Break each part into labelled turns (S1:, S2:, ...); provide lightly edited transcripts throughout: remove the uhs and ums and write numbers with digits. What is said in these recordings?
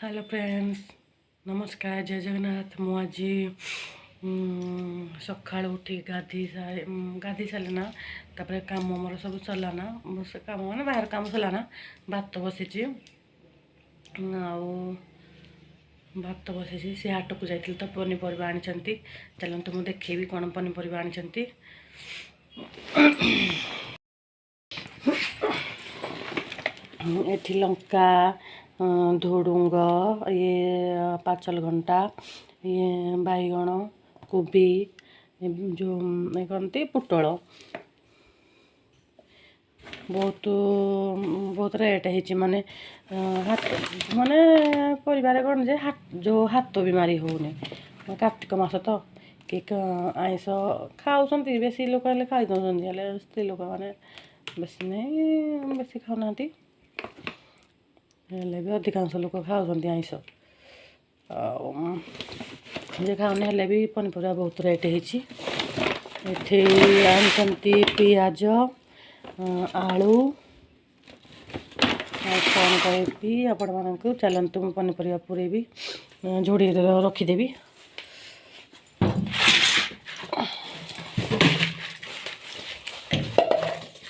S1: Hello friends नमस्कार जय जगन्नाथ मु आज सका उठी गाधी सारे ना तापर कम मोर सब सरला ना कम मैंने बाहर कम सरला ना भात बसी भात बसी सी हाट को जाइए तो पनीपरिया आनी चलते मुझे देखेबी कौन पनीपरिया आनी एठी लंका धुडुंग ये पाचल घंटा ये बैगण कोबी जो कहते पुटल बहुत बहुत रेट है माने हाथ माने परिवार कौन जे हाथ जो हाथ भी मारी होने कार्तिक मास तो कि आईस खाऊँ बेसी लोक खाई दौरान स्त्री लोक मैंने बेसी नहीं बेसी खाऊना हेल्ले भी अधिकांश लोक खाऊँ आईस जे खाऊनी हेल्ले भी पनीपरिया बहुत रेट होती आनी पियाज आलू कौन कहबी आपण मानक चलतु मुझे पनीपरिया पूरेबी जोड़ी रखीदेवी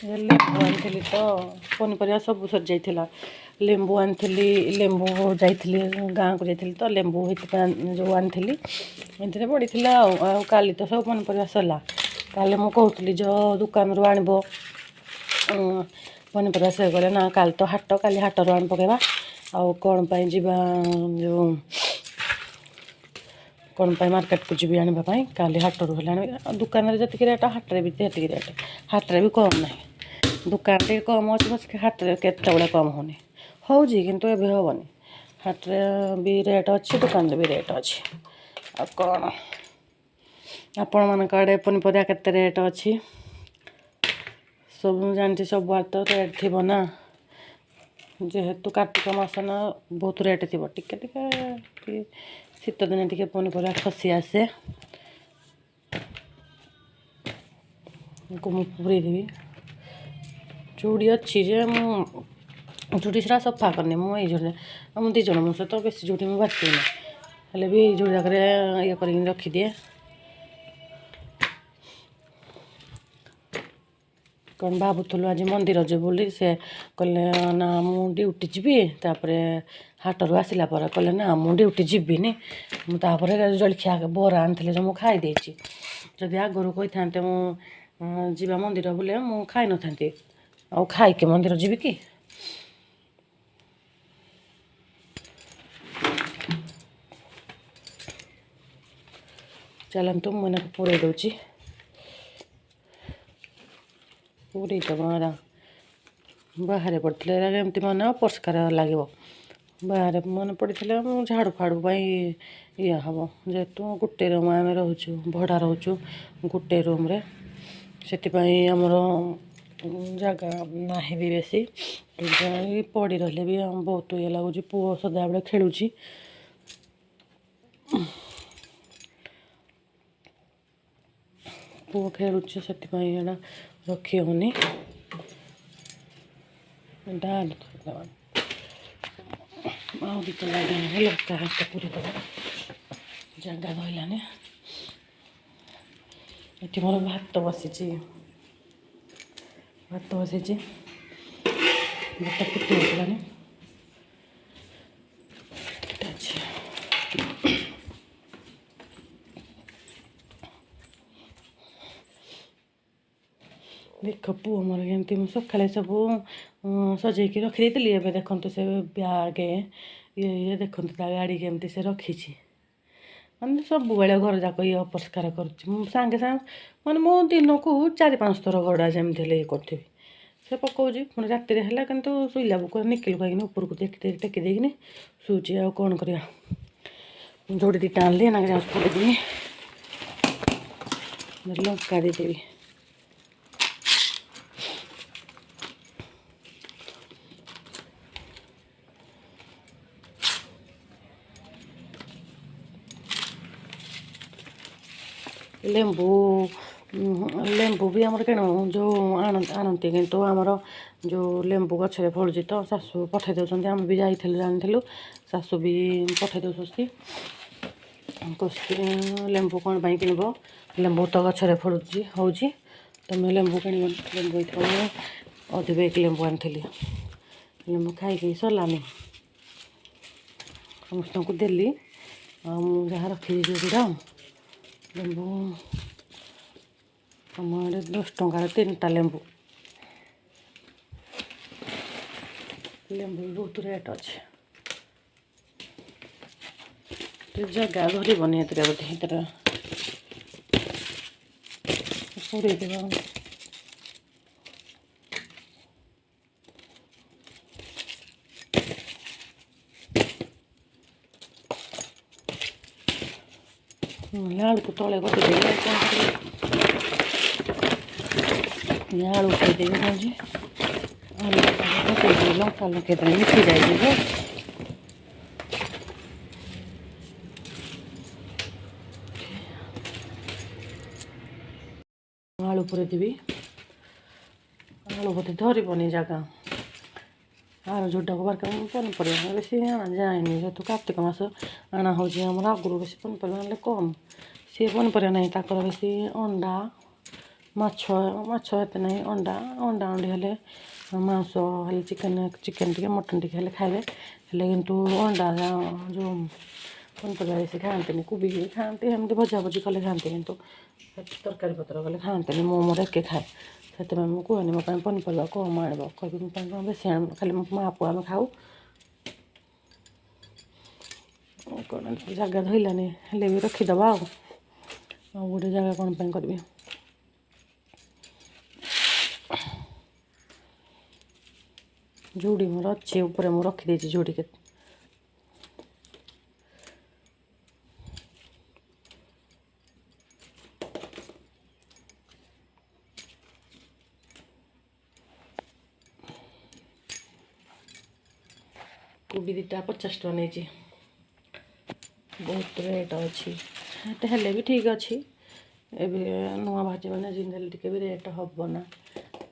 S1: लेम्बू आनी तो पनीपरिया सब सर जाइला लेम्बू आनी लेम्बू जाइली गाँव को जाइली तो लेम्बू जो आनी पड़ी काली तो सब पनीपरिया सरला काली मु कहूली जो दुकान रू आण पनीपरिया से गले ना काली तो हाट काली हाटर आण पकेबा आउ कौन पाई जीवा जो कौन पाई मार्केट को जी आने काली हाटर है दुकान में जी रेट हाटे भी जी रेट हाटे भी कम ना दुकान टे कम अच्छे बस हाटे केतबले कम होनी हो किंतु एबे हेनी हाटे भी रेट अच्छी दुकान भी रेट अच्छी आ कौन आपण मान आड़े पनीपरिया केते रेट अच्छी सब जानती सब बार तो रेट थी ना जेहेतु कार्तिक मास ना बहुत रेट थी टिके शीत दिन टिके पनीपरिया खसी आसे पूरी देवी चूड़ी अच्छी जे चूड़ी सारा सफा करनी मुझे जोड़े दिज मो सहित बेसी चूड़ी मुझे बाछुनी हेल्ले भी जोड़ी जाकर ये कर रखीदिए कौन भावुलु आज मंदिर जे बोली से कहले ना मु ड्यूटी जीवी तापर हाटर आसला कहले ना मु ड्यूटी जीविनी मुझे जलखिया बरा आनी जो मुझे खाई जदि आगुरी कही था मुझा मंदिर बोले मुझे खाई न था आ खाइके मंदिर जीवी कि चलतु मुझे पूरे दूची पूरी दबारा बाहर पड़ते एमती मन अपरिष्कार लगे बाहर मन पड़े झाड़ू फाड़ू ये हम जेहेतु गोटे रूम आम रोचु भड़ा रोचु गोटे रूम रे से आमर जगह ना भी बेसी पड़ी रही भी बहुत ये लगुच पुओ सदा बेले खेलुची पुओ खेलुचे से रखी होनी डाल तो लगे लंका हाथ पूरी जगह धरलानी ये मोर भात बसी भात फुटी गलानी देख पुओ मोर एमती सका सब सजेक रखी देखते से ब्याग ये देखते गाड़ी केमती से रखी मैंने सब बेले घर जाक ये अपरिष्कार कर सागे सागे मैंने मो दिन को 4-5 थर घड़ा जमी ये करी से पकाऊँ पुणी राति है कि शुला बुक निकिल कहीं ऊपर को टेकी देकिन शुची आ कौन कर जोड़ी दीटा आनली ना पड़ेदी लंका देदेवी लेम्बू भी आमर किणु जो आनती किंतु आमर जो लेम्बू गछरे फलुची तो शाशु पठे दौरान आम भी जाइलु जानी ଶାଶୁ ବି ପଠାଇ ଦେଉଛନ୍ତି କଷି ଲେମ୍ବୁ କ'ଣ ପାଇଁ କିଣିବ ଲେମ୍ବୁ ତ ଗଛରେ ଫଳୁଛି ହେଉଛି ତୁମେ ଲେମ୍ବୁ କିଣିବ ଲେମ୍ବୁ ଏଇଥିପାଇଁ ମୁଁ ଅଧ ବେଗ ଲେମ୍ବୁ ଆଣିଥିଲି ଲେମ୍ବୁ ଖାଇକି ସରିଲାନି ସମସ୍ତଙ୍କୁ ଦେଲି ଆଉ ମୁଁ ଯାହା ରଖିଛି ଯେଉଁଟା ଲେମ୍ବୁ ଆମ ଆଡ଼େ 10 ଟଙ୍କାରେ 3ଟା ଲେମ୍ବୁ ଲେମ୍ବୁ ବହୁତ ରେଟ୍ ଅଛି ଜାଗା ଧରିବନି ଏଥିରେ ବୋଧେ ଏଥିରେ ପୁରେଇ ଦେବା ନହେଲେ ଆଳୁକୁ ତଳେ କଟିଦେବି ଆଉ କ'ଣ କରିବି ଆଳୁ ଖାଇଦେବି କହୁଛି ଆଳୁ ପକେଇଦେବି ଲଙ୍କା ଲଙ୍କେଇଦେଲେ ମିଶି ଯାଇଯିବ ଆଳୁ ପୁରେଇଦେବି ଆଳୁ ବୋଧେ ଧରିବନି ଜାଗା ଆଳୁ ଯୋଉଟାକୁ ବାରକା ପନିପରିବା ବେଶୀ ଆଣା ଯାଏନି ଯେହେତୁ କାର୍ତ୍ତିକ ମାସ ଆଣା ହେଉଛି ଆମର ଆଗରୁ ବେଶୀ ପନିପରିବା ଆଣିଲେ କମ୍ ସିଏ ପନିପରିବା ନାହିଁ ତାଙ୍କର ବେଶୀ ଅଣ୍ଡା ମାଛ ଏତେ ନାହିଁ ଅଣ୍ଡା ଅଣ୍ଡି ହେଲେ ମାଂସ ହେଲେ ଚିକେନ୍ ଟିକେ ମଟନ୍ ଟିକେ ହେଲେ ଖାଇବେ ହେଲେ କିନ୍ତୁ ଅଣ୍ଡା ଯେଉଁ ପନିପରିବା ବେଶୀ ଖାଆନ୍ତିନି କୋବି ଖାଆନ୍ତି ଏମିତି ଭଜାଭଜି କଲେ ଖାଆନ୍ତି କିନ୍ତୁ ତରକାରୀ ପତ୍ର କଲେ ଖାଆନ୍ତିନି ମୁଁ ମୋର ଏକେ ଖାଏ ସେଥିପାଇଁ ମୁଁ କୁହେନି ମୋ ପାଇଁ ପନିପରିବା କମ୍ ଆଣିବ କହିବି ମୋ ପାଇଁ କ'ଣ ବେଶୀ ଆଣିବ ଖାଲି ମୋ ମା ପୁଅ ଆମେ ଖାଉ କ'ଣ ଜାଗା ଧଇଲାନି ହେଲେ ବି ରଖିଦେବା ଆଉ ଗୋଟେ ଜାଗା କ'ଣ ପାଇଁ କରିବି ଝୁଡ଼ି ମୋର ଅଛି ଉପରେ ମୁଁ ରଖିଦେଇଛି ଝୁଡ଼ି କେତେ କୋବି ଦୁଇଟା 50 ଟଙ୍କା ନେଇଛି ବହୁତ ରେଟ୍ ଅଛି ଏତେ ହେଲେ ବି ଠିକ୍ ଅଛି ଏବେ ନୂଆ ଭାଜିବ ନା ଯେମିତି ହେଲେ ଟିକେ ବି ରେଟ୍ ହେବ ନା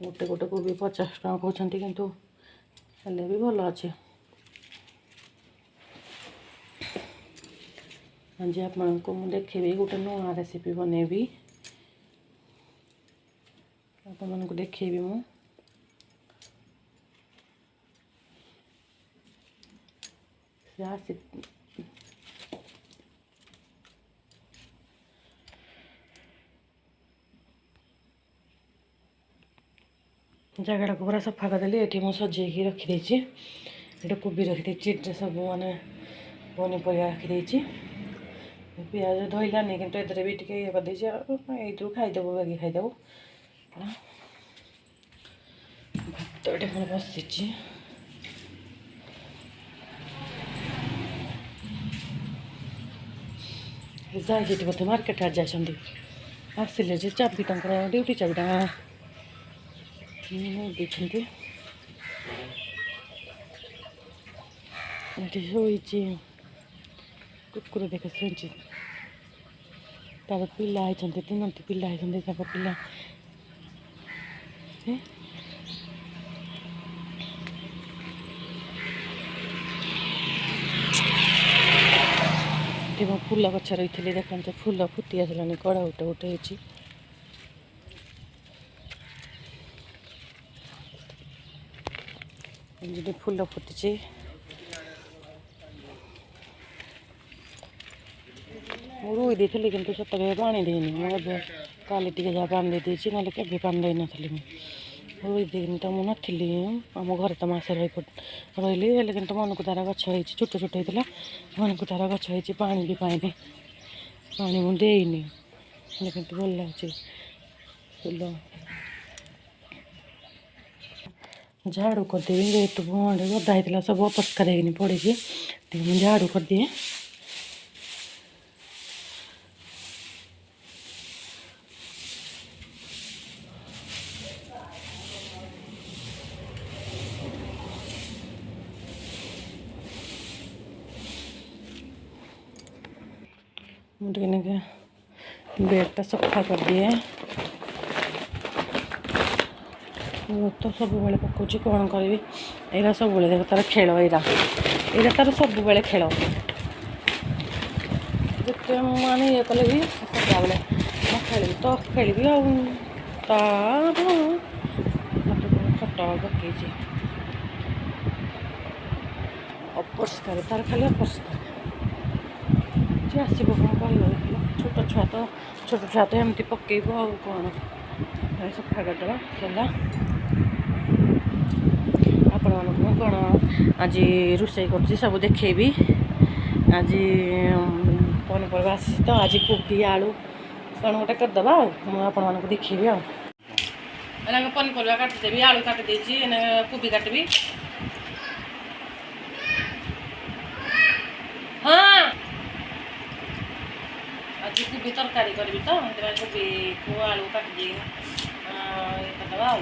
S1: ଗୋଟେ କୋବି 50 ଟଙ୍କା କହୁଛନ୍ତି କିନ୍ତୁ ହେଲେ ବି ଭଲ ଅଛି ଆଜି ଆପଣଙ୍କୁ ମୁଁ ଦେଖେଇବି ଗୋଟେ ନୂଆ ରେସିପି ବନେଇବି ଆପଣମାନଙ୍କୁ ଦେଖେଇବି ମୁଁ ଜାଗାଟାକୁ ପୁରା ସଫା କରିଦେଲି ଏଠି ମୁଁ ସଜେଇକି ରଖିଦେଇଛି ଏଠି କୋବି ରଖିଦେଇଛି ଏଠି ସବୁ ମାନେ ପନିପରିବା ରଖିଦେଇଛି ପିଆଜ ଧୋଇଲାନି କିନ୍ତୁ ଏଥିରେ ବି ଟିକେ ଇଏ କରିଦେଇଛି ଏଇଥିରୁ ଖାଇଦେବୁ ବାଗି ଖାଇଦେବୁ ଭାତ ଏଠି ମୁଁ ବସିଛି ଯାଇକି ଏଠି ବୋଧେ ମାର୍କେଟ ଆଡ଼େ ଯାଇଛନ୍ତି ଆସିଲେ ଯେ ଚାବି ତାଙ୍କର ଡ୍ୟୁଟି ଚାବିଟା ଦେଇଛନ୍ତି ଏଠି ଶୋଇଛି କୁକୁର ଦେଖେ ଶୋଇଛି ତାର ପିଲା ହେଇଛନ୍ତି 3ଟି ପିଲା ହେଇଛନ୍ତି ତାଙ୍କ ପିଲା ଏଠି ମୋ ଫୁଲ ଗଛ ରହିଥିଲି ଦେଖନ୍ତୁ ଫୁଲ ଫୁଟି ଆସିଲାନି କଢ଼ା ଗୋଟେ ହେଇଛି ଯେଠି ଫୁଲ ଫୁଟିଛି ମୁଁ ରୋଇ ଦେଇଥିଲି କିନ୍ତୁ ସେତେବେଳେ ପାଣି ଦେଇନି ମୁଁ ଏବେ କାଲି ଟିକେ ଯାହା ପାଣି ଦେଇଦେଇଛି ନହେଲେ କେବେ ପାଣି ଦେଇନଥିଲି ମୁଁ ରୋଇ ଦେଇନି ତ ମୁଁ ନଥିଲି ଆମ ଘରେ ତ ମାସେ ରହିଲି ହେଲେ କିନ୍ତୁ ମନକୁ ତାର ଗଛ ହେଇଛି ଛୋଟ ହେଇଥିଲା ମନକୁ ତାର ଗଛ ହେଇଛି ପାଣି ବି ପାଇନି ପାଣି ମୁଁ ଦେଇନି ହେଲେ କିନ୍ତୁ ଭଲ ଲାଗୁଛି ଫୁଲ ଝାଡ଼ୁ କରିଦେବି ଯେହେତୁ ଭଣ୍ଡେ ଗଦା ହେଇଥିଲା ସବୁ ଅପରିଷ୍କାର ହେଇକିନି ପଡ଼ିଛି ଟିକେ ମୁଁ ଝାଡ଼ୁ କରିଦିଏ ମୁଁ ଟିକେ ବେଡ଼ଟା ସଫା କରିଦିଏ ମୁଁ ତ ସବୁବେଳେ ପକାଉଛି କ'ଣ କରିବି ଏଇଟା ସବୁବେଳେ ଦେଖ ତାର ଖେଳ ଏଇଟା ତାର ସବୁବେଳେ ଖେଳ ଯେତେ ମାନେ ଇଏ କଲେ ବି ସଦାବେଳେ ମୁଁ ଖେଳିବି ତ ଖେଳିବି ଆଉ ତାର ଖଟ ପକେଇଛି ଅପରିଷ୍କାର ତାର ଖାଲି ଅପରିଷ୍କାର ଯେ ଆସିବ କ'ଣ କହିବ ଦେଖିଲ ଛୋଟ ଛୁଆ ତ ଏମିତି ପକେଇବ ଆଉ କ'ଣ ସଫା କରିଦେବା ହେଲା ଆପଣମାନଙ୍କୁ ମୁଁ କ'ଣ ଆଜି ରୋଷେଇ କରୁଛି ସବୁ ଦେଖେଇବି ଆଜି ପନିପରିବା ଆସିଛି ତ ଆଜି କୋବି ଆଳୁ କ'ଣ ଗୋଟେ କରିଦେବା ଆଉ ମୁଁ ଆପଣମାନଙ୍କୁ ଦେଖେଇବି ଆଉ ଏଇନା ପନିପରିବା କାଟିଦେବି ଆଳୁ କାଟିଦେଇଛି ଏଇନା କୋବି କାଟିବି ହଁ ଆଜି କୋବି ତରକାରୀ କରିବି ତ ସେଥିପାଇଁ କୋବିକୁ ଆଳୁ କାଟିଦେଇ ଇଏ କରିଦେବା ଆଉ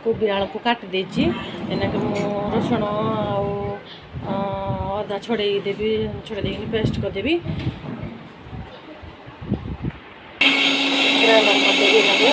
S1: କୋବି ଆଳୁକୁ କାଟି ଦେଇଛି ଏନାକେ ମୁଁ ରସୁଣ ଆଉ ଅଦା ଛଡ଼େଇ ଦେଇକି ପେଷ୍ଟ କରିଦେବି ଗ୍ରାଇଣ୍ଡର କରିଦେବି ଏନାକେ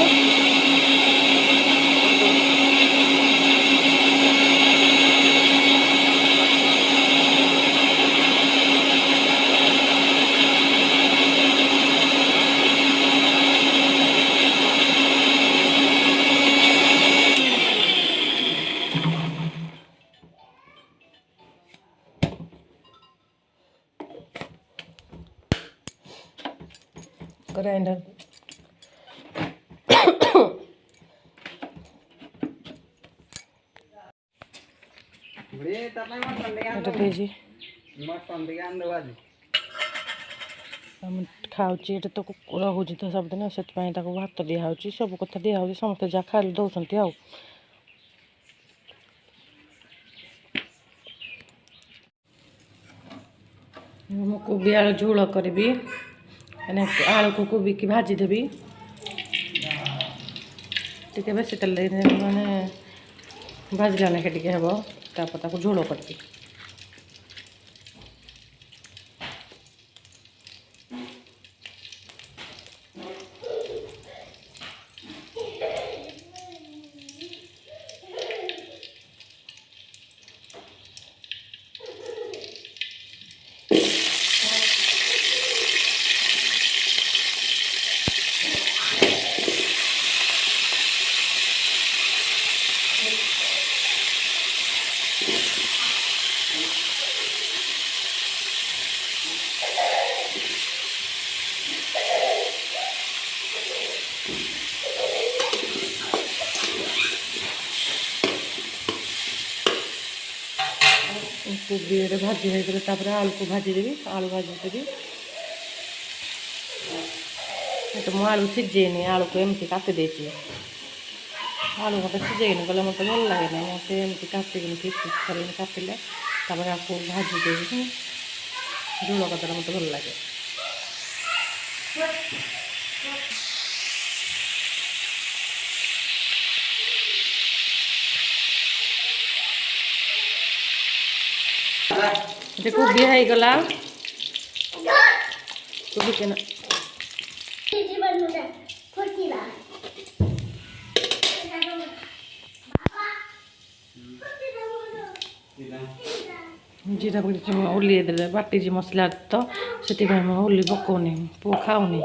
S1: ଗ୍ରାଇଣ୍ଡର ଏଟା ଦେଇଛି ଖାଉଛି ଏଟା ତ ରହୁଛି ତ ସବୁଦିନ ସେଥିପାଇଁ ତାକୁ ଭାତ ଦିଆହେଉଛି ସବୁ କଥା ଦିଆହେଉଛି ସମସ୍ତେ ଯାହା ଖାଇଲେ ଦେଉଛନ୍ତି ଆଉ ମୁଁ କୋବି ଆଳୁ ଝୋଳ କରିବି ଆଳୁକୁ କୋବିକି ଭାଜିଦେବି ଟିକେ ବେଶୀ ତେଲ ମାନେ ଭାଜିଲା ଲେଖେ ଟିକେ ହେବ ତାପରେ ତାକୁ ଝୋଳ କରିବି କୋବିରେ ଭାଜି ହେଇଗଲେ ତାପରେ ଆଳୁକୁ ଭାଜିଦେବି ଆଳୁ ଭାଜିଦେବି ତ ମୁଁ ଆଳୁ ସିଝେଇନି ଆଳୁକୁ ଏମିତି କାଟି ଦେଇଛି ଆଳୁ ମୋତେ ସିଝେଇନି କଲେ ମୋତେ ଭଲ ଲାଗେନି ମୋତେ ଏମିତି କାଟିକିନି ପିସ୍ ପିସ୍ କରିକି କାଟିଲେ ତାପରେ ଆକୁ ଭାଜି ଦେଇକି ଝୋଳ କରିଦେଲେ ମୋତେ ଭଲ ଲାଗେ ଯେ କୋବି ହେଇଗଲା କୋବି କେନା ଜିରା ପକେଇଛି ଓହ୍ଲେଇ ଦେଲେ ବାଟିଛି ମସଲା ତ ସେଥିପାଇଁ ମୁଁ ଓହ୍ଲେଇ ପକାଉନି ପୁଅ ଖାଉନି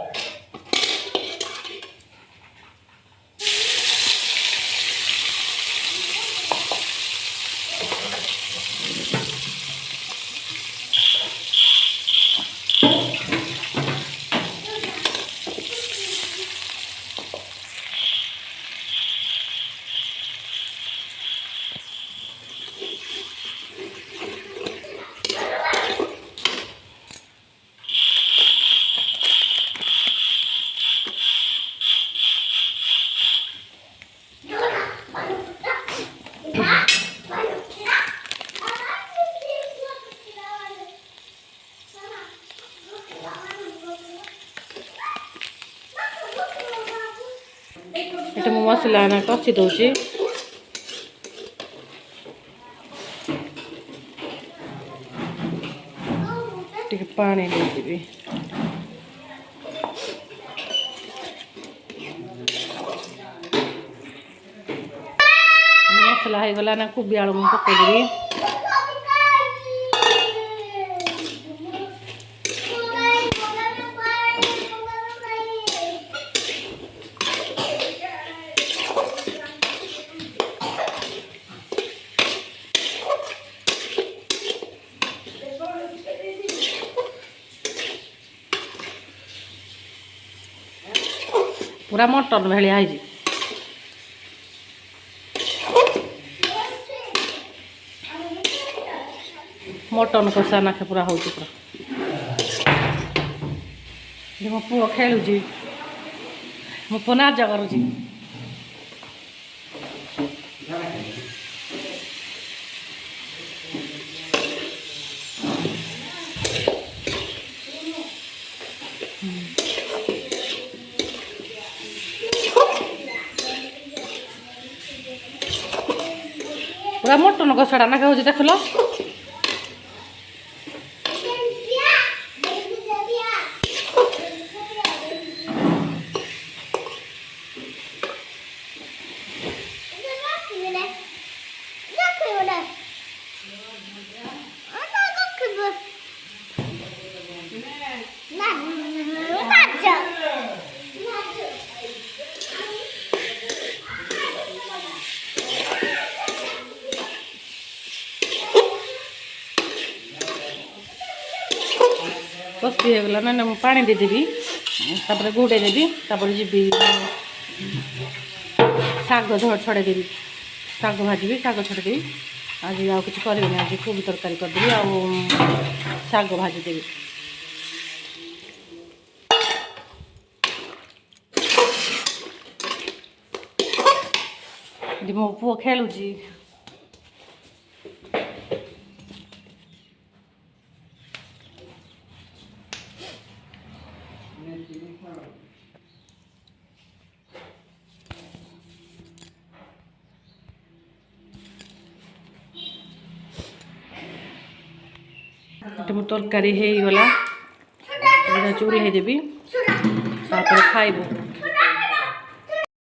S1: ଏଠି ମୁଁ ମସଲା ନା କଷି ଦେଉଛି। ଟିକେ ପାଣି ଦେଇଦେବି। ମସଲା ହେଇଗଲା ନା କୋବି ଆଳୁ ମୁଁ ପକେଇଦେବି। पूरा मटन भाया है। मटन कषा नाखे पूरा हो पूरा। मो पुओ खेलुची मो पुओ नाच करुची। पूरा मटन कषाटा नाखे हो देख लो। कषि होगला ना पा देदेवी तापर घोड़े देवी तापर जी शाग छड़ेदेवी शाग भाजी शाग छड़ेदेवी। आज आउ कि करें आज कोबी तरकारी करदेवी शाग भाजीदेवी। मो पुओ खेलुची। मो तरकारी हो गला चूल्हे देवी तापर खाइबू।